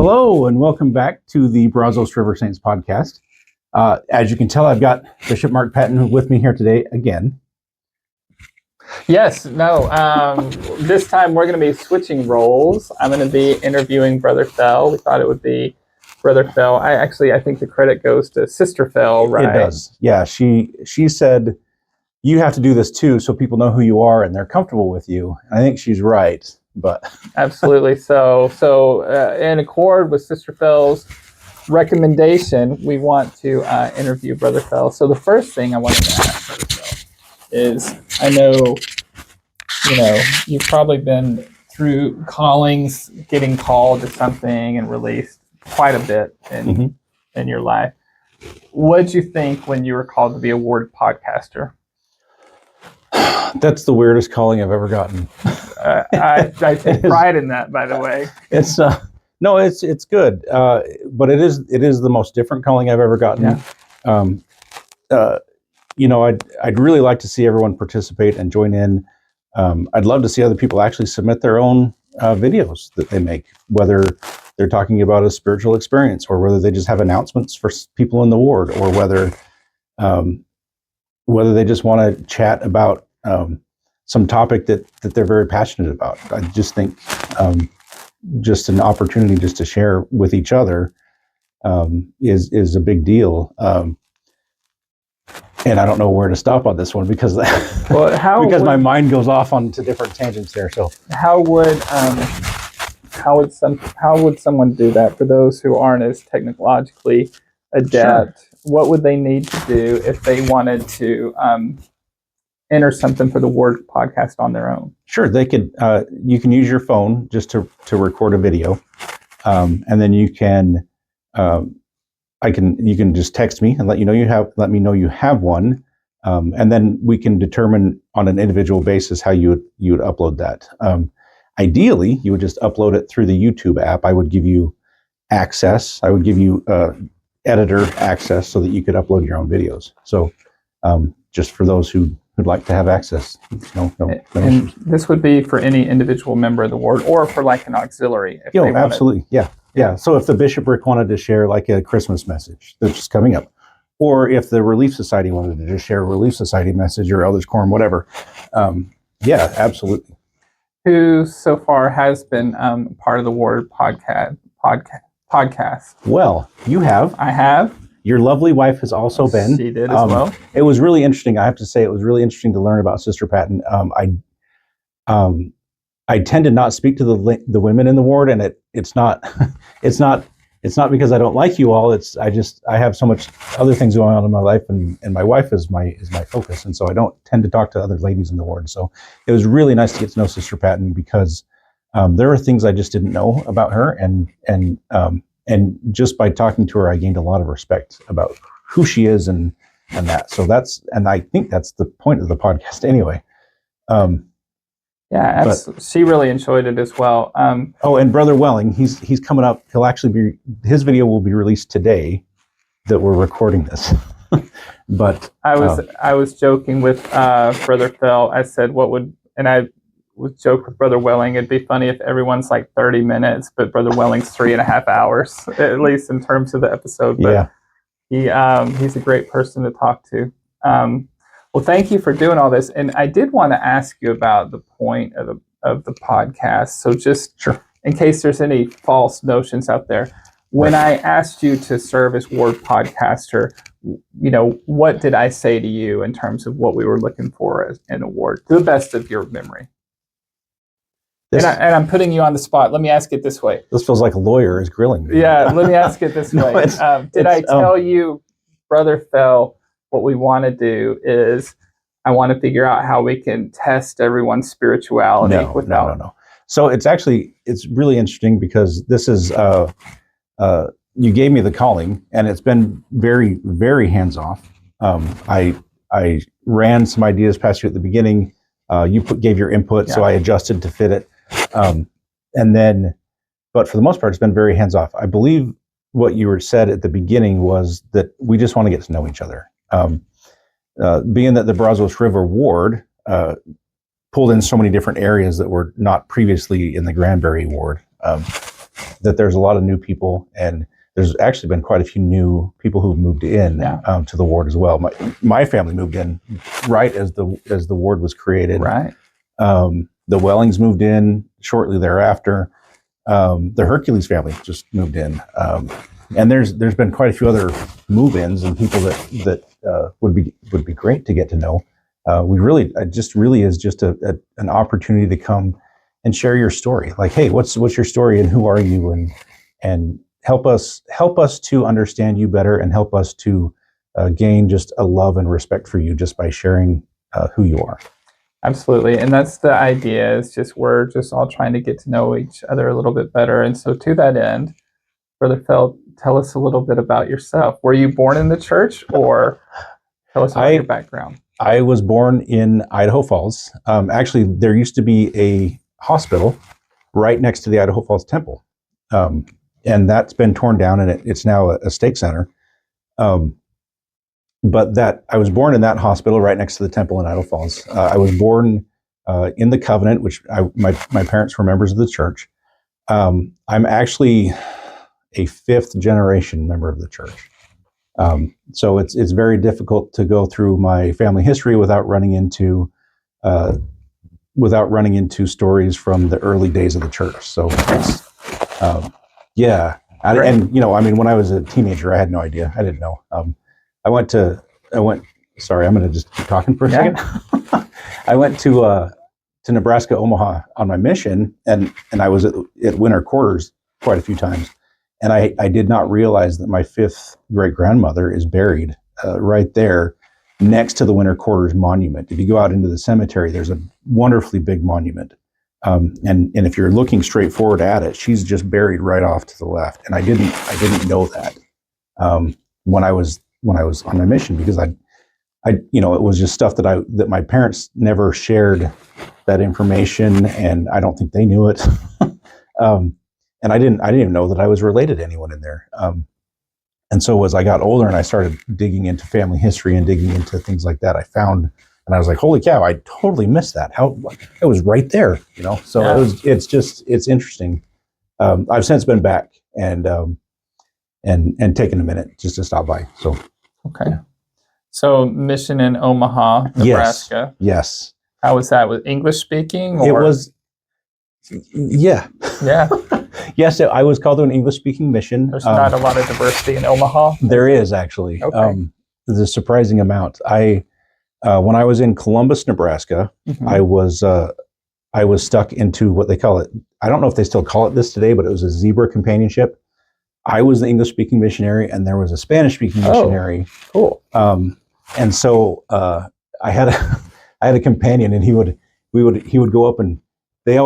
Hello, and welcome back to the Brazos River Saints Podcast. As you can tell, I've got Bishop Mark Patton with me here today again. Yes, no. This time we're going to be switching roles. I'm going to be interviewing Brother Fell. We thought it would be Brother Fell. I think the credit goes to Sister Fell, right? It does. Yeah, she said, you have to do this too so people know who you are and they're comfortable with you. I think she's right, but... Absolutely. So in accord with Sister Fell's recommendation, we want to interview Brother Fell. So the first thing I wanted to ask Brother Fell is, I know, you've probably been through callings, getting called to something and released quite a bit in your life. What did you think when you were called to be a ward podcaster? That's the weirdest calling I've ever gotten. I take pride in that, by the way. It's it's good, but it is the most different calling I've ever gotten. Yeah. I'd really like to see everyone participate and join in. I'd love to see other people actually submit their own videos that they make, whether they're talking about a spiritual experience or whether they just have announcements for people in the ward, or whether they just want to chat about some topic that they're very passionate about. I just think just an opportunity just to share with each other is a big deal. And I don't know where to stop on this one because my mind goes off onto different tangents there. So how would someone do that for those who aren't as technologically adept? Sure. What would they need to do if they wanted to enter something for the Word podcast on their own? Sure, they could. You can use your phone just to record a video, and then you can. You can just text me and let me know you have one, and then we can determine on an individual basis how you would upload that. Ideally, you would just upload it through the YouTube app. I would give you access. I would give you editor access so that you could upload your own videos. So, just for those who'd like to have access, no. And this would be for any individual member of the ward, or for like an auxiliary. Absolutely, yeah. Yeah, so if the bishopric wanted to share like a Christmas message that's just coming up, or if the Relief Society wanted to just share a Relief Society message or Elders Quorum, whatever, yeah, absolutely. Who so far has been part of the Ward podcast? Well, you have. I have. Your lovely wife has also been. She did as well. It was really interesting. I have to say, it was really interesting to learn about Sister Patton. I tend to not speak to the women in the ward, and it's not because I don't like you all. I have so much other things going on in my life, and my wife is my focus, and so I don't tend to talk to other ladies in the ward. So it was really nice to get to know Sister Patton because there are things I just didn't know about her, and just by talking to her, I gained a lot of respect about who she is and that. So I think that's the point of the podcast anyway. Yeah, she really enjoyed it as well. And Brother Welling, he's coming up. He'll actually his video will be released today that we're recording this. But I was joking with Brother Fell. I said, I would joke with Brother Welling, it'd be funny if everyone's like 30 minutes, but Brother Welling's 3.5 hours, at least in terms of the episode. But yeah. He's a great person to talk to. Well, thank you for doing all this. And I did want to ask you about the point of the podcast. So just in case there's any false notions out there, when I asked you to serve as ward podcaster, what did I say to you in terms of what we were looking for in a ward, to the best of your memory? And I'm putting you on the spot. Let me ask it this way. This feels like a lawyer is grilling me. Yeah, let me ask it this way. Did I tell you, Brother Fell, what we want to do is I want to figure out how we can test everyone's spirituality No. So it's really interesting because this is, you gave me the calling and it's been very, very hands-off. I ran some ideas past you at the beginning. You gave your input, so I adjusted to fit it. But for the most part, it's been very hands-off. I believe what you said at the beginning was that we just want to get to know each other. Being that the Brazos River Ward pulled in so many different areas that were not previously in the Granbury Ward, that there's a lot of new people, and there's actually been quite a few new people who've moved in to the ward as well. My family moved in right as the ward was created. Right. The Wellings moved in shortly thereafter. The Hercules family just moved in, and there's been quite a few other move-ins and people that would be great to get to know. It just really is just an opportunity to come and share your story. Like, hey, what's your story and who are you, and help us to understand you better, and help us to gain just a love and respect for you just by sharing who you are. Absolutely. And that's the idea, is just we're just all trying to get to know each other a little bit better. And so to that end, Brother Fell, tell us a little bit about yourself. Were you born in the church, or tell us about your background? I was born in Idaho Falls. Actually, there used to be a hospital right next to the Idaho Falls Temple. And that's been torn down, and it's now a stake center. But I was born in that hospital right next to the temple in Idaho Falls. I was born in the Covenant, which my parents were members of the church. I'm actually a fifth generation member of the church. So it's very difficult to go through my family history without running into stories from the early days of the church. So it's, yeah. And when I was a teenager, I had no idea. I didn't know. Sorry, I'm going to just keep talking for a second. I went to Nebraska, Omaha on my mission, and I was at winter quarters quite a few times. And I did not realize that my fifth great grandmother is buried right there next to the winter quarters monument. If you go out into the cemetery, there's a wonderfully big monument. And if you're looking straight forward at it, she's just buried right off to the left. And I didn't know that when I was on my mission, because it was just stuff that my parents never shared that information, and I don't think they knew it. And I didn't even know that I was related to anyone in there. And so as I got older and I started digging into family history and digging into things like that, I found, and I was like, holy cow, I totally missed that. How it was right there, So yeah. It's interesting. I've since been back and taken a minute just to stop by. So okay. So mission in Omaha, Nebraska. Yes. How was that? Was English speaking? It was. Yeah. Yeah. Yes, I was called to an English-speaking mission. There's not a lot of diversity in Omaha. There is actually. Okay. There's a surprising amount. When I was in Columbus, Nebraska, mm-hmm. I was stuck into what they call it. I don't know if they still call it this today, but it was a zebra companionship. I was the English-speaking missionary, and there was a Spanish-speaking missionary. Cool. And so I had a companion, and he would go up, and they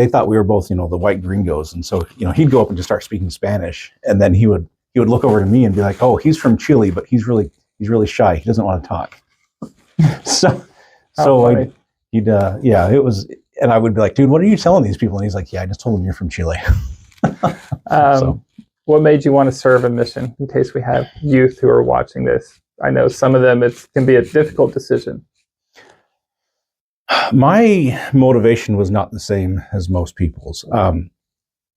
thought we were both, the white gringos, and so he'd go up and just start speaking Spanish, and then he would look over to me and be like, "Oh, he's from Chile, but he's really shy. He doesn't want to talk." It was, and I would be like, "Dude, what are you telling these people?" And he's like, "Yeah, I just told them you're from Chile." What made you want to serve a mission? In case we have youth who are watching this, I know some of them it can be a difficult decision. My motivation was not the same as most people's.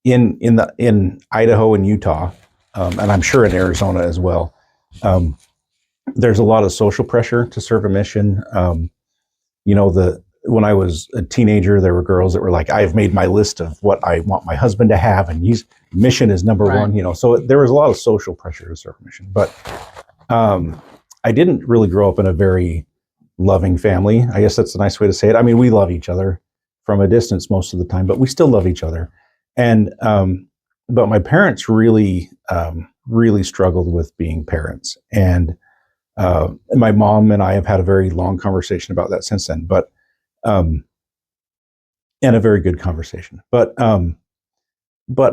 In Idaho and Utah, and I'm sure in Arizona as well, there's a lot of social pressure to serve a mission. When I was a teenager, there were girls that were like, "I've made my list of what I want my husband to have, and mission is number one." So there was a lot of social pressure to serve a mission. But I didn't really grow up in a very loving family. I guess that's a nice way to say it. I mean, we love each other from a distance most of the time, but we still love each other. And but my parents really struggled with being parents, and my mom and I have had a very long conversation about that since then. But and a very good conversation. But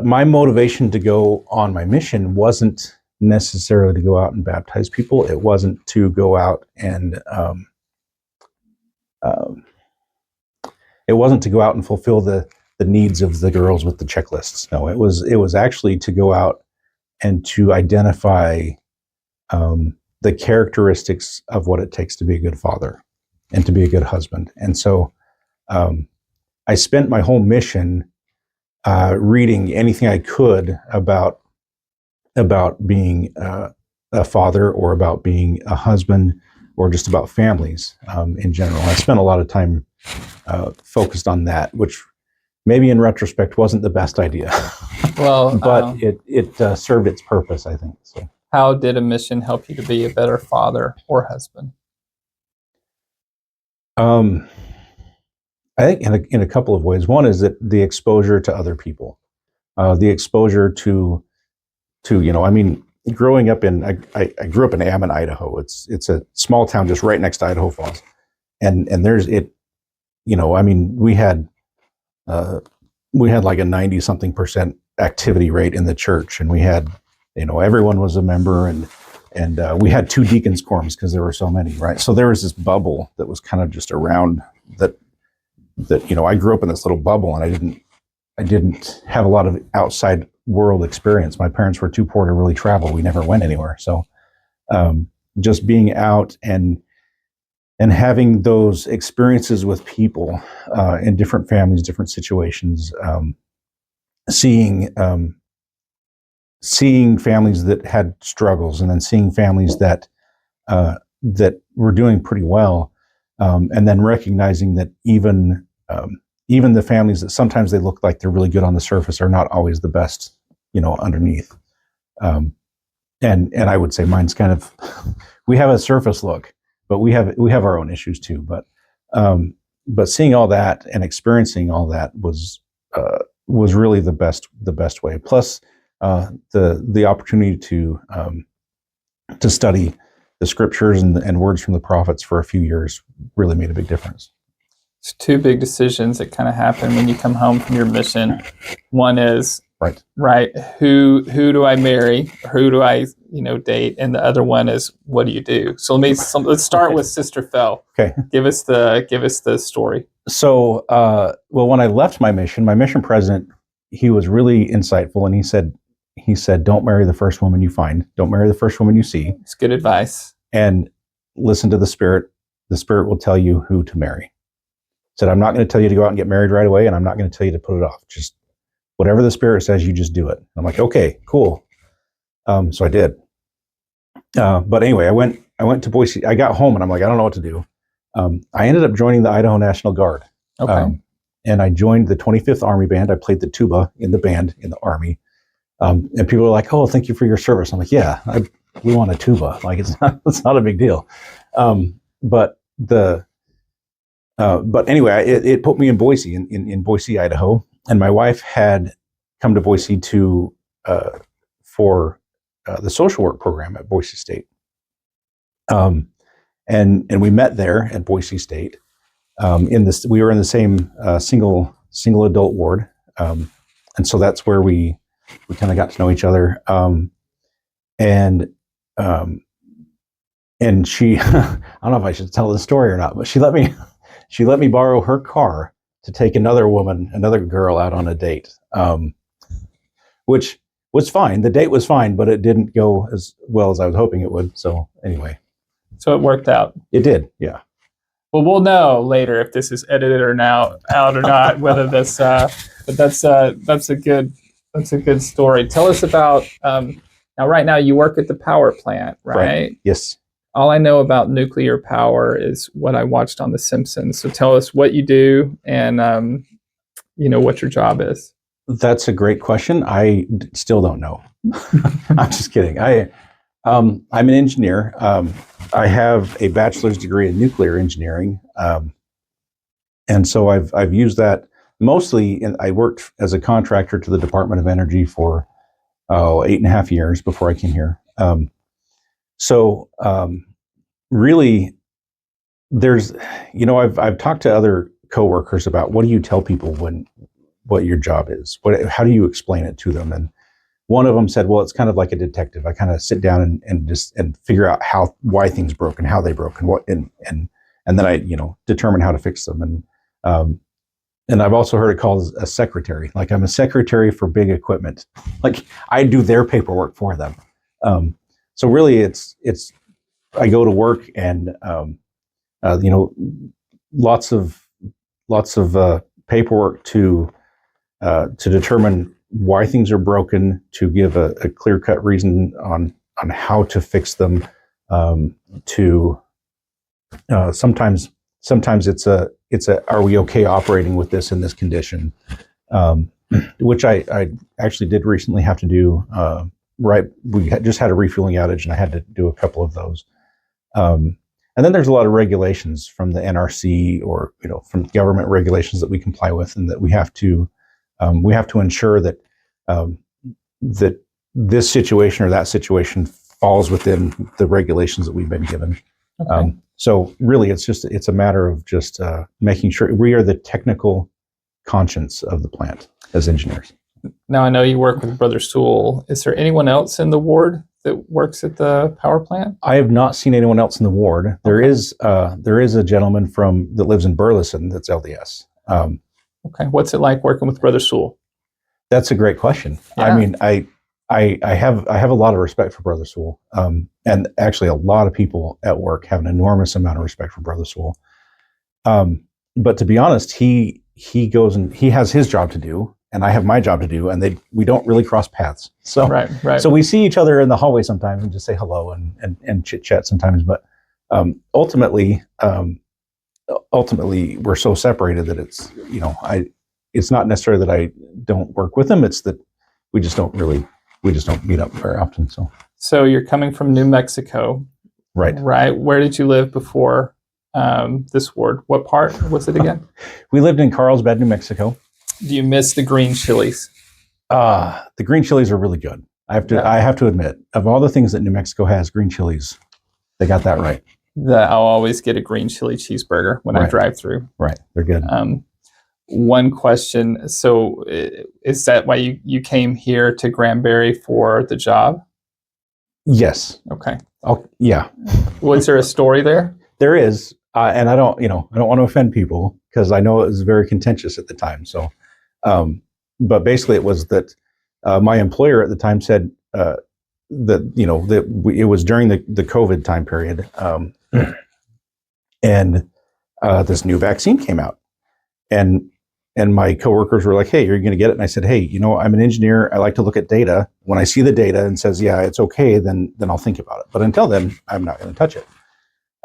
my motivation to go on my mission wasn't necessarily to go out and baptize people. It wasn't to go out and it wasn't to go out and fulfill the needs of the girls with the checklists. No, it was actually to go out and to identify the characteristics of what it takes to be a good father and to be a good husband. And so I spent my whole mission reading anything I could about being a father, or about being a husband, or just about families in general. I spent a lot of time focused on that, which maybe in retrospect wasn't the best idea. Well, but it served its purpose, I think. So, how did a mission help you to be a better father or husband? I think in a couple of ways. One is that the exposure to other people, the exposure to I mean, growing up I grew up in Ammon, Idaho. It's a small town just right next to Idaho Falls, and there's it. I mean, we had like a 90-something% activity rate in the church, and we had, everyone was a member, and we had 2 deacons quorums because there were so many, right? So there was this bubble that was kind of just around that I grew up in this little bubble, and I didn't have a lot of outside world experience. My parents were too poor to really travel. We never went anywhere. So just being out and having those experiences with people in different families, different situations, seeing families that had struggles, and then seeing families that were doing pretty well, and then recognizing that even the families that sometimes they look like they're really good on the surface are not always the best, underneath. And I would say mine's kind of, we have a surface look, but we have our own issues too. But seeing all that and experiencing all that was really the best way. Plus the opportunity to study the scriptures and words from the prophets for a few years really made a big difference. It's 2 big decisions that kind of happen when you come home from your mission. One is right. Who do I marry? Who do I date? And the other one is, what do you do? So let's start with Sister Fell. Okay, give us the story. So when I left my mission president, he was really insightful, and he said, don't marry the first woman you find. Don't marry the first woman you see. It's good advice. And listen to the Spirit. The Spirit will tell you who to marry. Said, I'm not going to tell you to go out and get married right away, and I'm not going to tell you to put it off. Just whatever the Spirit says, you just do it. I'm like, okay, cool. So I did. But anyway, I went to Boise. I got home, and I'm like, I don't know what to do. I ended up joining the Idaho National Guard. Okay. And I joined the 25th Army Band. I played the tuba in the band in the Army. And people were like, "Oh, thank you for your service." I'm like, "Yeah, we want a tuba. Like it's not a big deal." But anyway, it put me in Boise, in Boise, Idaho, and my wife had come to Boise for the social work program at Boise State, and we met there at Boise State. We were in the same single adult ward, and so that's where we kind of got to know each other, and she I don't know if I should tell the story or not, but she let me borrow her car to take another girl out on a date, which was fine. The date was fine, but it didn't go as well as I was hoping it would. So anyway, so it worked out. It did, yeah. Well, we'll know later if this is edited or out or not. Whether this, but that's a good story. Tell us about now. Right now, you work at the power plant, right? Yes. All I know about nuclear power is what I watched on The Simpsons. So tell us what you do and what your job is. That's a great question. I still don't know. I'm just kidding. I'm an engineer. I have a bachelor's degree in nuclear engineering, and so I've used that mostly. I worked as a contractor to the Department of Energy for 8.5 years before I came here. Really, there's, I've talked to other coworkers about what do you tell people what your job is? How do you explain it to them? And one of them said, well, it's kind of like a detective. I kind of sit down and figure out why things broke and how they broke and then I, determine how to fix them. And I've also heard it called a secretary. Like I'm a secretary for big equipment. Like I do their paperwork for them. So really it's, I go to work and, lots of paperwork to to determine why things are broken, to give a clear-cut reason on how to fix them. To sometimes it's a are we okay operating with this in this condition? Which I actually did recently have to do. We just had a refueling outage, and I had to do a couple of those. And then there's a lot of regulations from the NRC or from government regulations that we comply with, and that we have to ensure that that this situation or that situation falls within the regulations that we've been given. Okay. So really, it's a matter of just making sure we are the technical conscience of the plant as engineers. Now, I know you work with Brother Sewell. Is there anyone else in the ward that works at the power plant? I have not seen anyone else in the ward. There is a gentleman that lives in Burleson that's LDS. Okay, what's it like working with Brother Sewell? That's a great question. Yeah. I mean, I have a lot of respect for Brother Sewell, and actually a lot of people at work have an enormous amount of respect for Brother Sewell. But to be honest, he goes and he has his job to do, and I have my job to do, and we don't really cross paths. So right. So we see each other in the hallway sometimes and just say hello and chit chat sometimes. But ultimately, we're so separated that it's not necessarily that I don't work with him. It's that we just don't meet up very often. So you're coming from New Mexico, right? Where did you live before this ward? What part was it again? We lived in Carlsbad, New Mexico. Do you miss the green chilies? The green chilies are really good. I have to admit, of all the things that New Mexico has, green chilies, they got that right. I'll always get a green chili cheeseburger when I drive through. Right, they're good. One question. So is that why you came here to Granbury for the job? Yes. Okay. Oh, yeah. Was there a story there? There is. And I don't want to offend people because I know it was very contentious at the time. So, but basically it was that my employer at the time said that it was during the COVID time period, and this new vaccine came out, and my coworkers were like, "Hey, you're going to get it?" And I said, "Hey, I'm an engineer. I like to look at data. When I see the data and says, yeah, it's okay, then I'll think about it. But until then, I'm not going to touch it."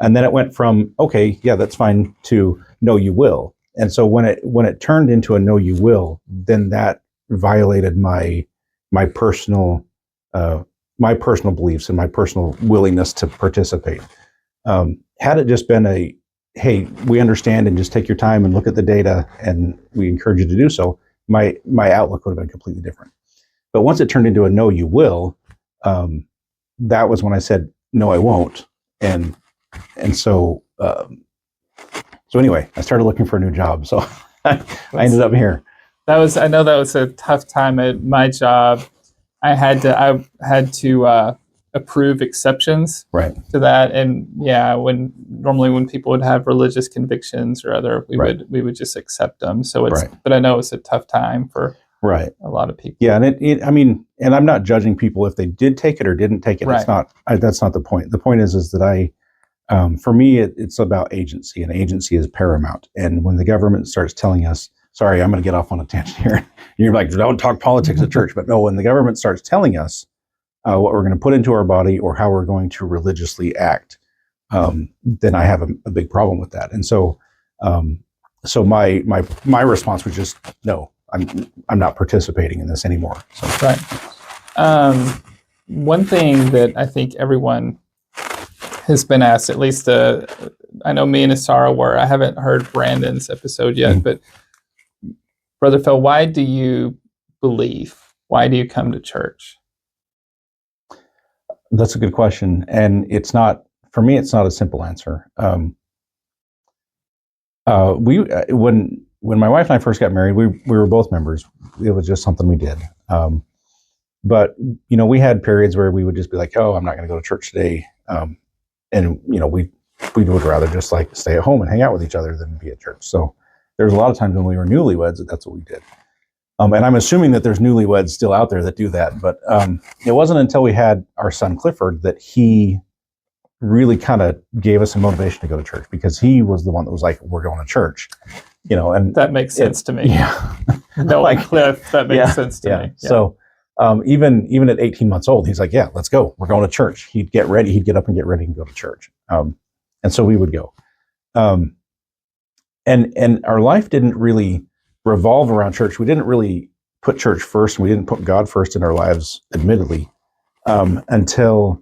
And then it went from, okay, yeah, that's fine, to no, you will. And so when it turned into a no, you will, then that violated my personal beliefs and my personal willingness to participate. Had it just been a, hey, we understand and just take your time and look at the data and we encourage you to do so, my outlook would have been completely different. But once it turned into a no, you will, that was when I said, no, I won't. And so anyway, I started looking for a new job. So I ended up here. I know that was a tough time at my job. I had to approve exceptions to that. And yeah, when people would have religious convictions or other, we would just accept them. So but I know it's a tough time for a lot of people. Yeah. And I'm not judging people if they did take it or didn't take it. It's not, that's not the point. The point is that for me, it's about agency, and agency is paramount. And when the government starts telling us, sorry, I'm going to get off on a tangent here. And you're like, don't talk politics at church. But no, when the government starts telling us what we're going to put into our body or how we're going to religiously act, then I have a big problem with that. And so my response was just, no, I'm not participating in this anymore. So. Right. One thing that I think everyone has been asked, at least I know me and Asara were. I haven't heard Brandon's episode yet, but Brother Fell, why do you believe? Why do you come to church? That's a good question, and for me, it's not a simple answer. When my wife and I first got married, we were both members. It was just something we did. But we had periods where we would just be like, "Oh, I'm not going to go to church today," and we would rather just like stay at home and hang out with each other than be at church. So there's a lot of times when we were newlyweds that's what we did. And I'm assuming that there's newlyweds still out there that do that. But it wasn't until we had our son Clifford that he really kind of gave us a motivation to go to church, because he was the one that was like, we're going to church. and that makes sense to me. Yeah. No, like Cliff, that makes sense to me. Yeah. So even at 18 months old, he's like, yeah, let's go. We're going to church. He'd get ready. He'd get up and get ready and go to church. And so we would go. And our life didn't really revolve around church. We didn't really put church first, and we didn't put God first in our lives, admittedly, until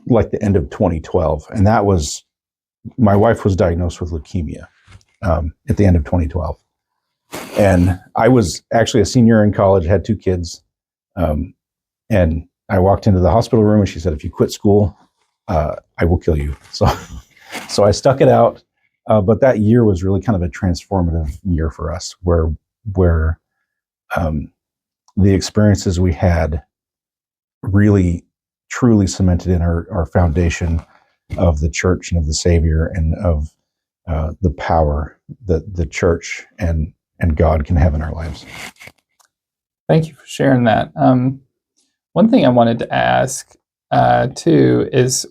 like the end of 2012. And that was, my wife was diagnosed with leukemia at the end of 2012. And I was actually a senior in college, had 2 kids. And I walked into the hospital room and she said, if you quit school, I will kill you. So I stuck it out. But that year was really kind of a transformative year for us where the experiences we had really, truly cemented in our foundation of the church and of the Savior and of the power that the church and God can have in our lives. Thank you for sharing that. One thing I wanted to ask too is,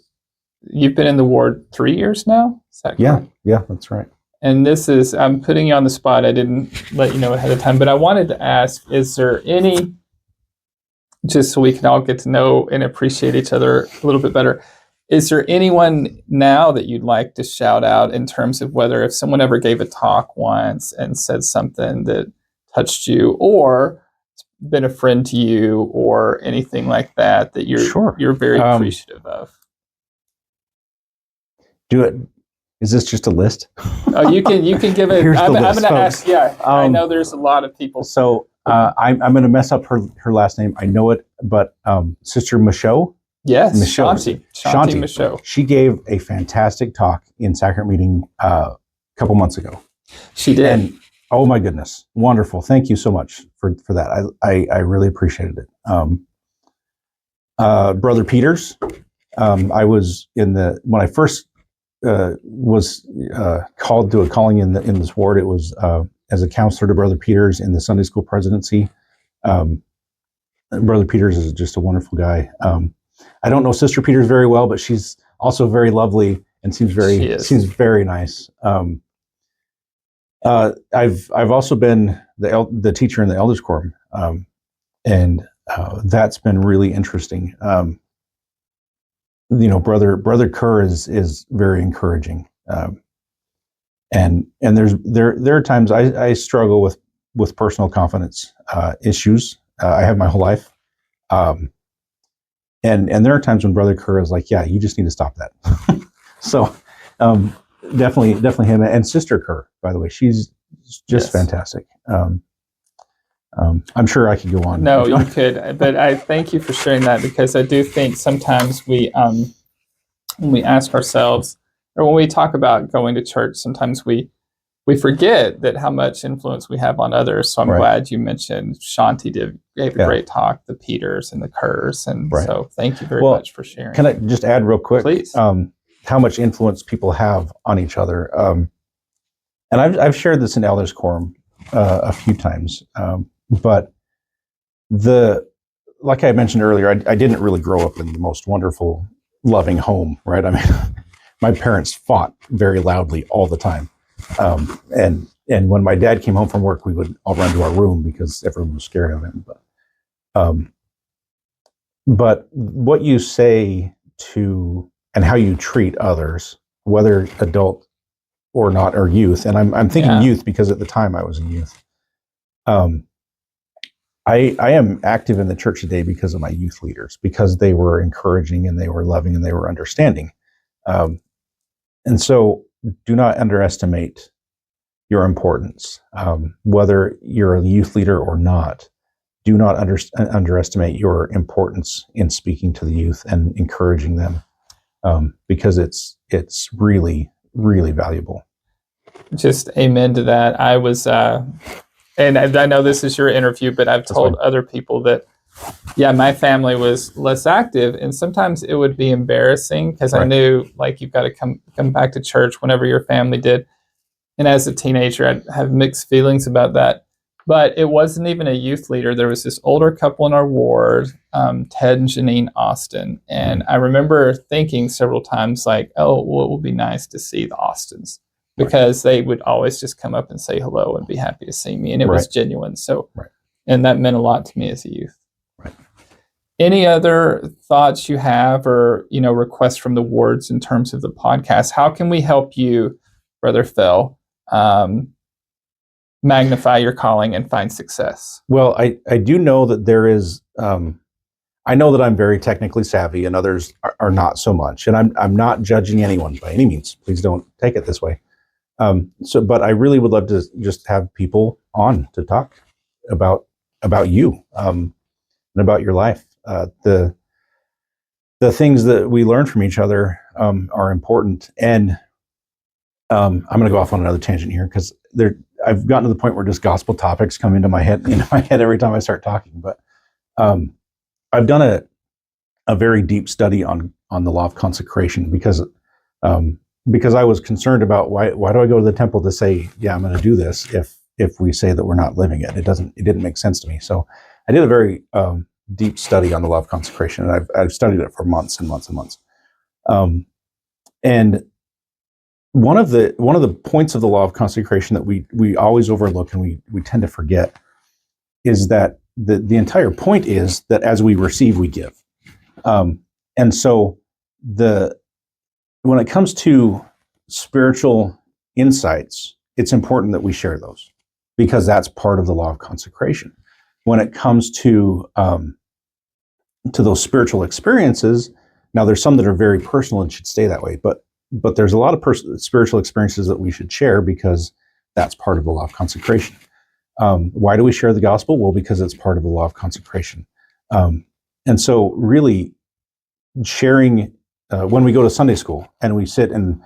you've been in the ward 3 years now? Is that correct? Yeah, that's right. And this is, I'm putting you on the spot. I didn't let you know ahead of time, but I wanted to ask, is there any, just so we can all get to know and appreciate each other a little bit better, is there anyone now that you'd like to shout out in terms of whether if someone ever gave a talk once and said something that touched you, or been a friend to you, or anything like that you're very appreciative of? Do it. Is this just a list? Oh, you can give it. I'm going to ask. Yeah, I know there's a lot of people. So I'm going to mess up her last name. I know it, but Sister Michaud. Yes, Shanti Michaud. She gave a fantastic talk in Sacrament meeting a couple months ago. She did. And oh my goodness, wonderful! Thank you so much for that. I really appreciated it. Brother Peters. I was when I first was called to a calling in this ward. It was as a counselor to Brother Peters in the Sunday school presidency. Brother Peters is just a wonderful guy. I don't know Sister Peters very well, but she's also very lovely and seems very nice. I've also been the teacher in the elders quorum, and that's been really interesting. Brother Kerr is very encouraging, and there are times I struggle with personal confidence issues. I have my whole life, and there are times when Brother Kerr is like, yeah, you just need to stop that. So definitely him, and Sister Kerr, by the way, she's just fantastic. I'm sure I could go on. No, you could, but I thank you for sharing that, because I do think sometimes we, when we ask ourselves, or when we talk about going to church, sometimes we forget that how much influence we have on others. So I'm glad you mentioned Shanti gave a great talk, the Peters and the Kerrs, and so thank you very much for sharing. Can I just add real quick? Please. How much influence people have on each other, and I've shared this in Elders Quorum a few times. But like I mentioned earlier, I didn't really grow up in the most wonderful, loving home, right? I mean, my parents fought very loudly all the time. And when my dad came home from work, we would all run to our room because everyone was scared of him. But what you say to and how you treat others, whether adult or not, or youth, and I'm thinking youth because at the time I was a youth. I am active in the church today because of my youth leaders, because they were encouraging and they were loving and they were understanding. And so do not underestimate your importance. Whether you're a youth leader or not, do not underestimate your importance in speaking to the youth and encouraging them, because it's really, really valuable. Just amen to that. I was... and I know this is your interview, but I've told other people that, my family was less active, and sometimes it would be embarrassing because I knew, like, you've got to come back to church whenever your family did. And as a teenager, I'd have mixed feelings about that. But it wasn't even a youth leader. There was this older couple in our ward, Ted and Janine Austin. And I remember thinking several times, like, oh, well, it would be nice to see the Austins. because they would always just come up and say hello and be happy to see me. And it was genuine. So, and that meant a lot to me as a youth. Right. Any other thoughts you have or, requests from the wards in terms of the podcast? How can we help you, Brother Fell, magnify your calling and find success? Well, I do know that there is, I know that I'm very technically savvy and others are not so much. And I'm not judging anyone by any means. Please don't take it this way. But I really would love to just have people on to talk about you and about your life. The things that we learn from each other are important. And I'm going to go off on another tangent here because I've gotten to the point where just gospel topics come into my head every time I start talking. But I've done a very deep study on the law of consecration because I was concerned about why do I go to the temple to say, yeah, I'm going to do this if we say that we're not living it. It didn't make sense to me. So I did a very deep study on the law of consecration, and I've studied it for months and months and months. And one of the points of the law of consecration that we always overlook and we tend to forget is that the entire point is that as we receive, we give. And so when it comes to spiritual insights, it's important that we share those because that's part of the law of consecration. When it comes to those spiritual experiences, now there's some that are very personal and should stay that way, but there's a lot of spiritual experiences that we should share because that's part of the law of consecration. Why do we share the gospel? Well, because it's part of the law of consecration. And so really sharing, when we go to Sunday school and we sit and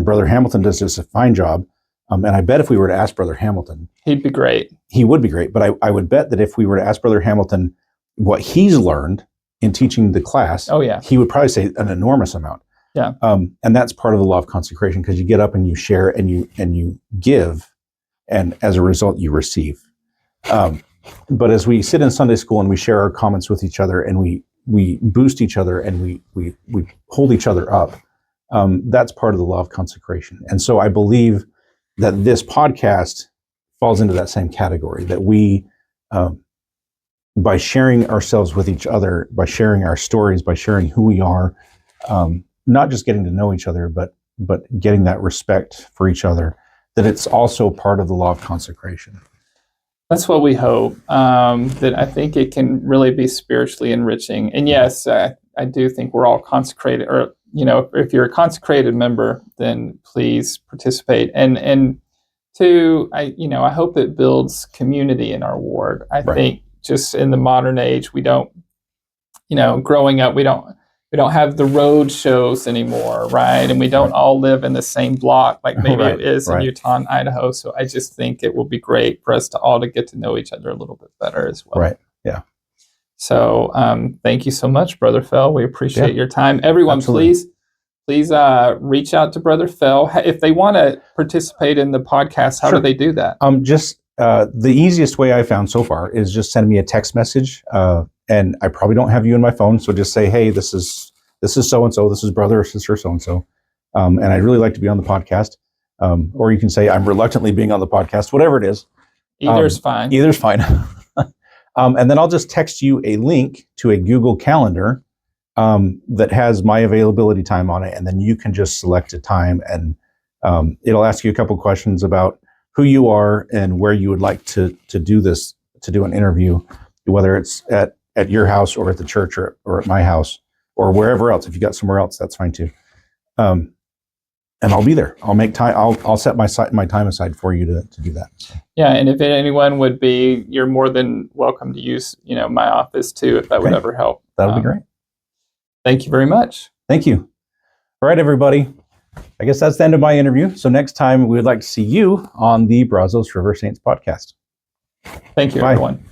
Brother Hamilton does just a fine job. And I bet if we were to ask Brother Hamilton, he'd be great. He would be great. But I would bet that if we were to ask Brother Hamilton what he's learned in teaching the class, he would probably say an enormous amount. Yeah. And that's part of the law of consecration because you get up and you share and you give, and as a result you receive. But as we sit in Sunday school and we share our comments with each other and we boost each other and we hold each other up, that's part of the law of consecration. And so I believe that this podcast falls into that same category, that we, by sharing ourselves with each other, by sharing our stories, by sharing who we are, not just getting to know each other, but getting that respect for each other, that it's also part of the law of consecration. That's what we hope, that I think it can really be spiritually enriching. And yes, I do think we're all consecrated, or, if you're a consecrated member, then please participate. And I hope it builds community in our ward. I think just in the modern age, we don't, growing up, we don't have the road shows anymore, right? And we don't all live in the same block like maybe it is in Utah and Idaho. So I just think it will be great for us to all to get to know each other a little bit better as well. Right. Yeah. So thank you so much, Brother Fell. We appreciate your time. Everyone, please reach out to Brother Fell. If they want to participate in the podcast, how do they do that? Just the easiest way I found so far is just send me a text message. And I probably don't have you in my phone, so just say, hey, this is so-and-so, this is brother or sister so-and-so. And I'd really like to be on the podcast. Or you can say, I'm reluctantly being on the podcast, whatever it is. Either's fine. Either's fine. And then I'll just text you a link to a Google Calendar that has my availability time on it. And then you can just select a time and it'll ask you a couple questions about who you are and where you would like to do this, to do an interview, whether it's at your house or at the church or at my house or wherever else. If you got somewhere else, that's fine too. And I'll be there. I'll make time. I'll set my time aside for you to do that. Yeah. And if anyone would be, you're more than welcome to use, my office too, if that would ever help. That would be great. Thank you very much. Thank you. All right, everybody. I guess that's the end of my interview. So next time we would like to see you on the Brazos River Saints podcast. Thank you, everyone.